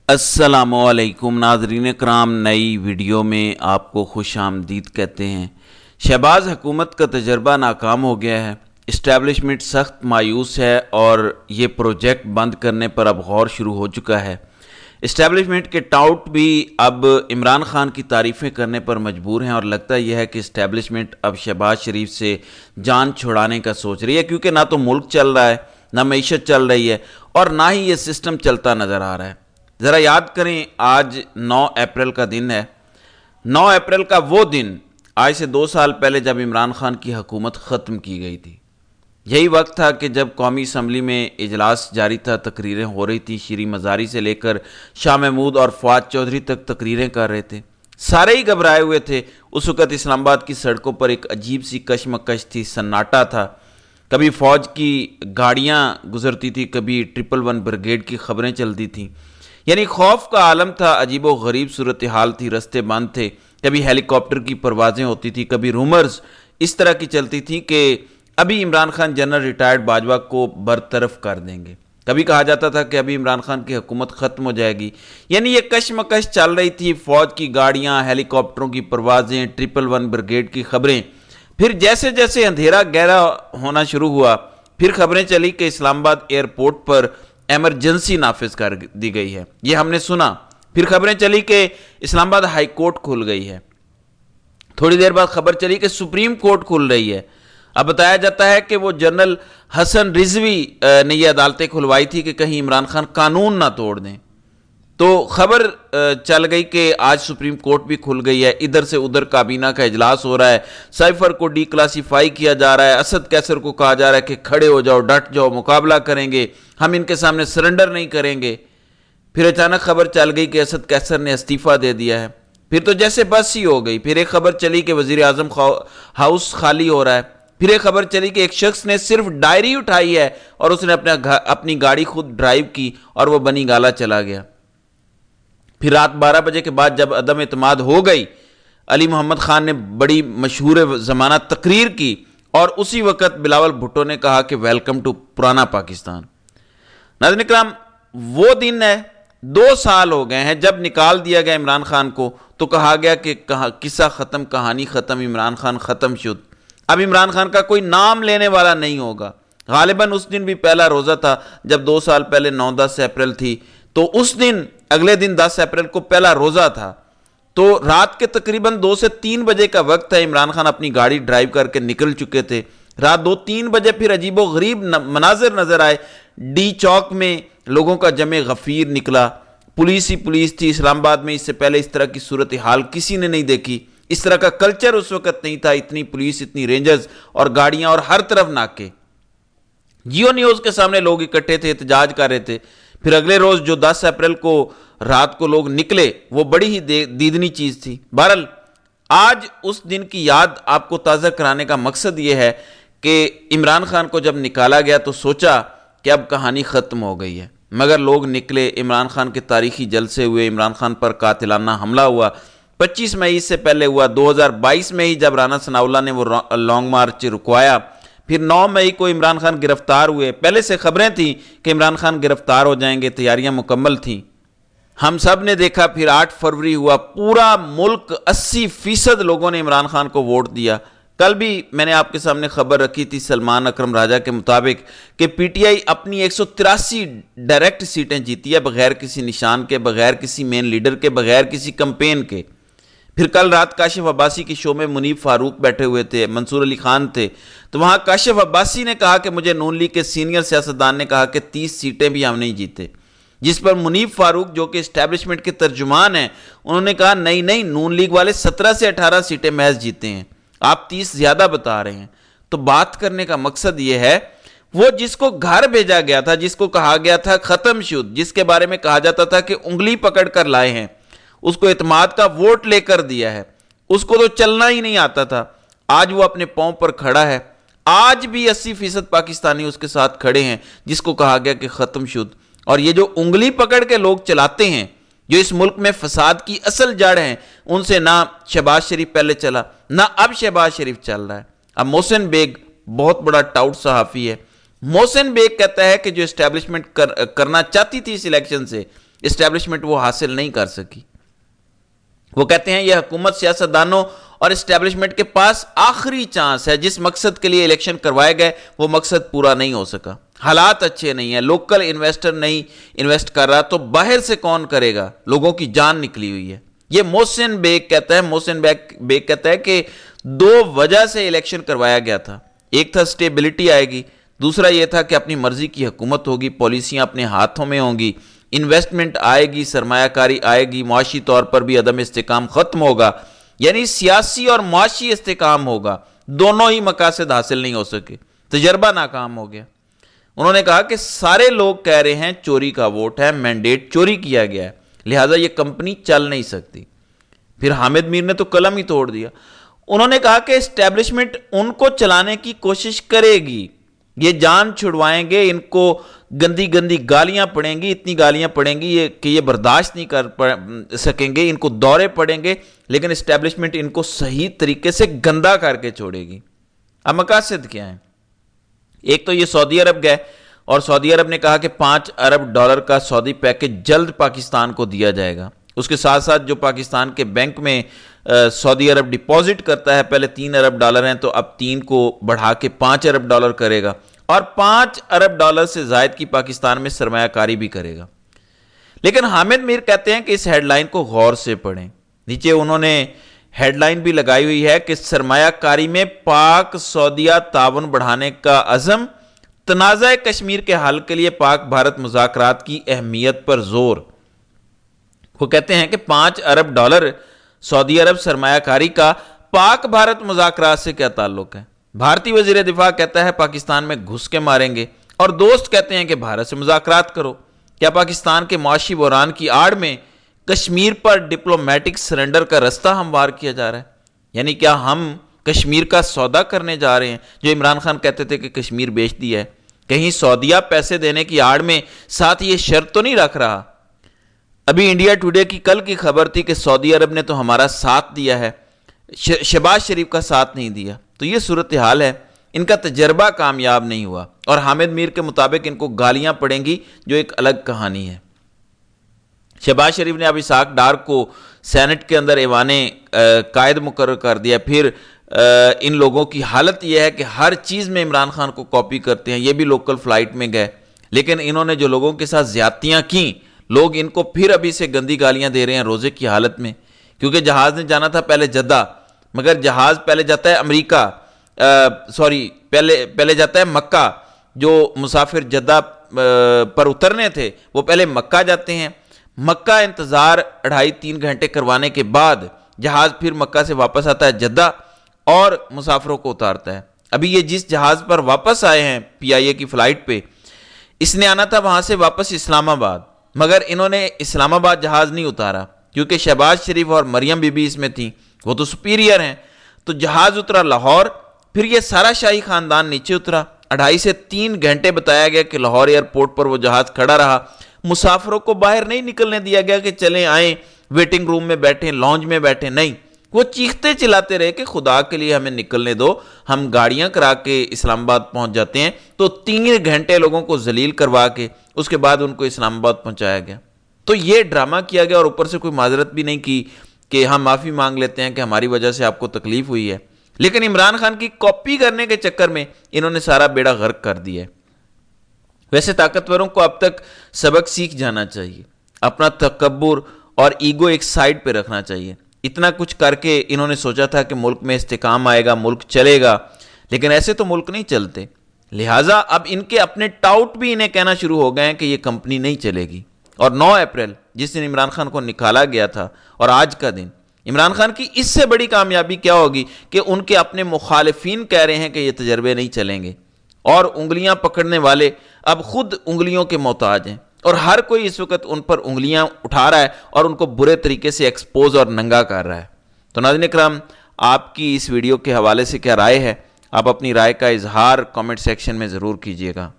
अस्सलामुअलैकुम नाज़रीन कराम, नई वीडियो में आपको खुश आमदीद कहते हैं। शहबाज हुकूमत का तजर्बा नाकाम हो गया है। इस्टेब्लिशमेंट सख्त मायूस है और ये प्रोजेक्ट बंद करने पर अब गौर शुरू हो चुका है। इस्टेब्लिशमेंट के टाउट भी अब इमरान खान की तारीफ़ें करने पर मजबूर हैं और लगता यह है कि इस्टेब्लिशमेंट अब शहबाज शरीफ से जान छुड़ाने का सोच रही है, क्योंकि ना तो मुल्क चल रहा है, ना मईशत चल रही है और ना ही ये सिस्टम चलता नज़र आ रहा है। ज़रा याद करें, आज 9 अप्रैल का दिन है। 9 अप्रैल का वो दिन आज से 2 साल पहले जब इमरान खान की हुकूमत ख़त्म की गई थी। यही वक्त था कि जब कौमी असम्बली में इजलास जारी था, तकरीरें हो रही थी। शीरी मज़ारी से लेकर शाह महमूद और फवाद चौधरी तक तकरीरें कर रहे थे। सारे ही घबराए हुए थे। उस वक़्त इस्लामाबाद की सड़कों पर एक अजीब सी कशमकश थी, सन्नाटा था। कभी फ़ौज की गाड़ियाँ गुजरती थी, कभी 111 ब्रिगेड की खबरें चलती थीं। यानी खौफ का आलम था, अजीबो गरीब सूरत हाल थी, रस्ते बंद थे। कभी हेलीकॉप्टर की परवाज़ें होती थी, कभी रूमर्स इस तरह की चलती थी कि अभी इमरान खान जनरल रिटायर्ड बाजवा को बरतरफ कर देंगे। कभी कहा जाता था कि अभी इमरान खान की हुकूमत ख़त्म हो जाएगी। यानी ये कशमकश चल रही थी, फ़ौज की गाड़ियाँ, हेलीकॉप्टरों की परवाज़ें, 111 ब्रिगेड की खबरें। फिर जैसे जैसे अंधेरा गहरा होना शुरू हुआ, फिर खबरें चली कि इस्लामाबाद एयरपोर्ट पर एमरजेंसी नाफिज कर दी गई है। ये हमने सुना। फिर खबरें चली कि इस्लामाबाद हाई कोर्ट खुल गई है। थोड़ी देर बाद खबर चली कि सुप्रीम कोर्ट खुल रही है। अब बताया जाता है कि वो जनरल हसन रिजवी ने ये अदालतें खुलवाई थी कि कहीं इमरान खान कानून ना तोड़ दें। तो खबर चल गई कि आज सुप्रीम कोर्ट भी खुल गई है। इधर से उधर काबीना का इजलास हो रहा है। साइफर को डीक्लासीफाई किया जा रहा है। असद कैसर को कहा जा रहा है कि खड़े हो जाओ, डट जाओ, मुकाबला करेंगे, हम इनके सामने सरेंडर नहीं करेंगे। फिर अचानक खबर चल गई कि असद कैसर ने इस्तीफा दे दिया है। फिर तो जैसे बस ही हो गई। फिर एक खबर चली कि वजीर आजम हाउस खाली हो रहा है। फिर एक खबर चली कि एक शख्स ने सिर्फ डायरी उठाई है और उसने अपनी गाड़ी खुद ड्राइव की और वो बनी गाला चला गया। फिर रात 12 बजे के बाद जब अदम एतमाद हो गई, अली मोहम्मद खान ने बड़ी मशहूर ज़माना तकरीर की और उसी वक्त बिलावल भुट्टो ने कहा कि वेलकम टू पुराना पाकिस्तान। नाज़रीन इकराम, वो दिन है, 2 साल हो गए हैं जब निकाल दिया गया इमरान खान को। तो कहा गया कि किस्सा ख़त्म, कहानी ख़त्म, इमरान खान ख़त्म शुद। अब इमरान खान का कोई नाम लेने वाला नहीं होगा। गालिबन उस दिन भी पहला रोज़ा था जब 2 साल पहले 9-10 अप्रैल थी। तो उस दिन अगले दिन 10 अप्रैल को पहला रोज़ा था। तो रात के तकरीबन 2 से 3 बजे का वक्त है। इमरान खान अपनी गाड़ी ड्राइव करके निकल चुके थे। रात 2-3 बजे फिर अजीबो गरीब मनाजिर नजर आए। डी चौक में लोगों का जमे गफीर निकला। पुलिस ही पुलिस थी। इस्लामाबाद में इससे पहले इस तरह की सूरत हाल किसी ने नहीं देखी। इस तरह का कल्चर उस वक्त नहीं था। इतनी पुलिस, इतनी रेंजर्स और गाड़ियां और हर तरफ नाके। जियो न्यूज़ के सामने लोग इकट्ठे थे, एहतजाज कर रहे थे। फिर अगले रोज जो 10 अप्रैल को रात को लोग निकले, वो बड़ी ही दीदनी चीज थी। बहरहाल आज उस दिन की याद आपको ताज़ा कराने का मकसद ये है कि इमरान खान को जब निकाला गया तो सोचा कि अब कहानी ख़त्म हो गई है, मगर लोग निकले। इमरान खान के तारीखी जलसे हुए, इमरान खान पर कातिलाना हमला हुआ। 25 मई से पहले हुआ 2022 में ही जब राना सनाउल्लाह ने वो लॉन्ग मार्च रुकवाया। फिर 9 मई को इमरान खान गिरफ्तार हुए। पहले से खबरें थीं कि इमरान खान गिरफ्तार हो जाएंगे, तैयारियां मुकम्मल थीं। हम सब ने देखा। फिर 8 फरवरी हुआ। पूरा मुल्क 80% लोगों ने इमरान खान को वोट दिया। कल भी मैंने आपके सामने खबर रखी थी सलमान अकरम राजा के मुताबिक कि पीटीआई अपनी 183 डायरेक्ट सीटें जीती है, बगैर किसी निशान के, बगैर किसी मेन लीडर के, बगैर किसी कैंपेन के। फिर कल रात काशिफ अब्बासी की शो में मुनीब फारूक बैठे हुए थे, मंसूर अली खान थे। तो वहां काशिफ अब्बासी ने कहा कि मुझे नून लीग के सीनियर सियासतदान ने कहा कि 30 सीटें भी हम नहीं जीते। जिस पर मुनीब फारूक जो कि एस्टैब्लिशमेंट के तर्जुमान हैं, उन्होंने कहा नहीं नहीं, नून लीग वाले 17 से 18 सीटें महज जीते हैं, आप 30 ज्यादा बता रहे हैं। तो बात करने का मकसद यह है, वो जिसको घर भेजा गया था, जिसको कहा गया था खत्म शुद, जिसके बारे में कहा जाता था कि उंगली पकड़ कर लाए हैं, उसको इत्माद का वोट लेकर दिया है, उसको तो चलना ही नहीं आता था। आज वो अपने पांव पर खड़ा है। आज भी 80% पाकिस्तानी उसके साथ खड़े हैं, जिसको कहा गया कि खत्म शुद। और ये जो उंगली पकड़ के लोग चलाते हैं, जो इस मुल्क में फसाद की असल जड़ हैं, उनसे ना शहबाज शरीफ पहले चला, ना अब शहबाज शरीफ चल रहा है। अब मोहसिन बेग बहुत बड़ा टाउट सहाफी है। मोहसिन बेग कहता है कि जो एस्टैब्लिशमेंट करना चाहती थी इस इलेक्शन से, اسٹیبلشمنٹ وہ حاصل نہیں کر سکی۔ وہ کہتے ہیں یہ حکومت، سیاستدانوں اور اسٹیبلشمنٹ کے پاس آخری چانس ہے، جس مقصد کے لیے الیکشن کروائے گئے وہ مقصد پورا نہیں ہو سکا، حالات اچھے نہیں ہیں، لوکل انویسٹر نہیں انویسٹ کر رہا تو باہر سے کون کرے گا، لوگوں کی جان نکلی ہوئی ہے۔ یہ محسن بیگ کہتا ہے کہ دو وجہ سے الیکشن کروایا گیا تھا، ایک تھا سٹیبلٹی آئے گی، دوسرا یہ تھا کہ اپنی مرضی کی حکومت ہوگی، پالیسیاں اپنے ہاتھوں میں ہوں گی، انویسٹمنٹ آئے گی، سرمایہ کاری آئے گی، معاشی طور پر بھی عدم استحکام ختم ہوگا، یعنی سیاسی اور معاشی استحکام ہوگا۔ دونوں ہی مقاصد حاصل نہیں ہو سکے، تجربہ ناکام ہو گیا۔ انہوں نے کہا کہ سارے لوگ کہہ رہے ہیں چوری کا ووٹ ہے، مینڈیٹ چوری کیا گیا ہے، لہٰذا یہ کمپنی چل نہیں سکتی۔ پھر حامد میر نے تو قلم ہی توڑ دیا۔ انہوں نے کہا کہ اسٹیبلشمنٹ ان کو چلانے کی کوشش کرے گی، یہ جان چھڑوائیں گے، ان کو گندی گندی گالیاں پڑیں گی، اتنی گالیاں پڑیں گی کہ یہ برداشت نہیں کر سکیں گے، ان کو دورے پڑیں گے، لیکن اسٹیبلشمنٹ ان کو صحیح طریقے سے گندا کر کے چھوڑے گی۔ اب مقاصد کیا ہیں؟ ایک تو یہ سعودی عرب گئے اور سعودی عرب نے کہا کہ $5 ارب کا سعودی پیکج جلد پاکستان کو دیا جائے گا۔ اس کے ساتھ ساتھ جو پاکستان کے بینک میں سعودی عرب ڈپازٹ کرتا ہے، پہلے $3 ارب ہیں تو اب 3 کو بڑھا کے $5 ارب کرے گا، اور $5 ارب سے زائد کی پاکستان میں سرمایہ کاری بھی کرے گا۔ لیکن حامد میر کہتے ہیں کہ اس ہیڈ لائن کو غور سے پڑھیں۔ نیچے انہوں نے ہیڈ لائن بھی لگائی ہوئی ہے کہ سرمایہ کاری میں پاک سعودیہ تعاون بڑھانے کا عزم، تنازع کشمیر کے حل کے لیے پاک بھارت مذاکرات کی اہمیت پر زور۔ وہ کہتے ہیں کہ $5 ارب سعودی عرب سرمایہ کاری کا پاک بھارت مذاکرات سے کیا تعلق ہے؟ بھارتی وزیر دفاع کہتا ہے پاکستان میں گھس کے ماریں گے، اور دوست کہتے ہیں کہ بھارت سے مذاکرات کرو۔ کیا پاکستان کے معاشی بحران کی آڑ میں کشمیر پر ڈپلومیٹک سرنڈر کا رستہ ہموار کیا جا رہا ہے؟ یعنی کیا ہم کشمیر کا سودا کرنے جا رہے ہیں؟ جو عمران خان کہتے تھے کہ کشمیر بیچ دیا ہے، کہیں سعودیہ پیسے دینے کی آڑ میں ساتھ یہ شرط تو نہیں رکھ رہا؟ ابھی انڈیا ٹوڈے کی کل کی خبر تھی کہ سعودی عرب نے تو ہمارا ساتھ دیا ہے، شہباز شریف کا ساتھ نہیں دیا۔ تو یہ صورتحال ہے، ان کا تجربہ کامیاب نہیں ہوا، اور حامد میر کے مطابق ان کو گالیاں پڑیں گی، جو ایک الگ کہانی ہے۔ شہباز شریف نے اب اسحاق ڈار کو سینٹ کے اندر ایوان قائد مقرر کر دیا۔ پھر ان لوگوں کی حالت یہ ہے کہ ہر چیز میں عمران خان کو کاپی کرتے ہیں۔ یہ بھی لوکل فلائٹ میں گئے، لیکن انہوں نے جو لوگوں کے ساتھ زیادتیاں کیں، لوگ ان کو پھر ابھی سے گندی گالیاں دے رہے ہیں روزے کی حالت میں، کیونکہ جہاز نے جانا تھا پہلے جدہ، مگر جہاز پہلے جاتا ہے امریکہ، پہلے جاتا ہے مکہ۔ جو مسافر جدہ پر اترنے تھے وہ پہلے مکہ جاتے ہیں، مکہ انتظار 2.5-3 گھنٹے کروانے کے بعد جہاز پھر مکہ سے واپس آتا ہے جدہ اور مسافروں کو اتارتا ہے۔ ابھی یہ جس جہاز پر واپس آئے ہیں PIA کی فلائٹ پہ، اس نے آنا تھا وہاں سے واپس اسلام آباد، مگر انہوں نے اسلام آباد جہاز نہیں اتارا کیونکہ شہباز شریف اور مریم بی بی اس میں تھیں، وہ تو سپیریئر ہیں۔ تو جہاز اترا لاہور، پھر یہ سارا شاہی خاندان نیچے اترا۔ 2.5 سے 3 گھنٹے بتایا گیا کہ لاہور ایئرپورٹ پر وہ جہاز کھڑا رہا، مسافروں کو باہر نہیں نکلنے دیا گیا کہ چلیں آئیں ویٹنگ روم میں بیٹھیں، لانج میں بیٹھیں، نہیں، وہ چیختے چلاتے رہے کہ خدا کے لیے ہمیں نکلنے دو، ہم گاڑیاں کرا کے اسلام آباد پہنچ جاتے ہیں۔ تو 3 گھنٹے لوگوں کو ذلیل کروا کے اس کے بعد ان کو اسلام آباد پہنچایا گیا۔ تو یہ ڈرامہ کیا گیا، اور اوپر سے کوئی معذرت بھی نہیں کی کہ ہم معافی مانگ لیتے ہیں کہ ہماری وجہ سے آپ کو تکلیف ہوئی ہے۔ لیکن عمران خان کی کاپی کرنے کے چکر میں انہوں نے سارا بیڑا غرق کر دیا ہے۔ ویسے طاقتوروں کو اب تک سبق سیکھ جانا چاہیے، اپنا تکبر اور ایگو ایک سائڈ پہ رکھنا چاہیے۔ اتنا کچھ کر کے انہوں نے سوچا تھا کہ ملک میں استحکام آئے گا، ملک چلے گا، لیکن ایسے تو ملک نہیں چلتے۔ لہٰذا اب ان کے اپنے ٹاؤٹ بھی انہیں کہنا شروع ہو گئے ہیں کہ یہ کمپنی نہیں چلے گی۔ اور 9 اپریل جس دن عمران خان کو نکالا گیا تھا، اور آج کا دن، عمران خان کی اس سے بڑی کامیابی کیا ہوگی کہ ان کے اپنے مخالفین کہہ رہے ہیں کہ یہ تجربے نہیں چلیں گے، اور انگلیاں پکڑنے والے اب خود انگلیوں کے محتاج ہیں، اور ہر کوئی اس وقت ان پر انگلیاں اٹھا رہا ہے اور ان کو برے طریقے سے ایکسپوز اور ننگا کر رہا ہے۔ تو ناظرین اکرام، آپ کی اس ویڈیو کے حوالے سے کیا رائے ہے؟ آپ اپنی رائے کا اظہار کامنٹ سیکشن میں ضرور کیجیے گا۔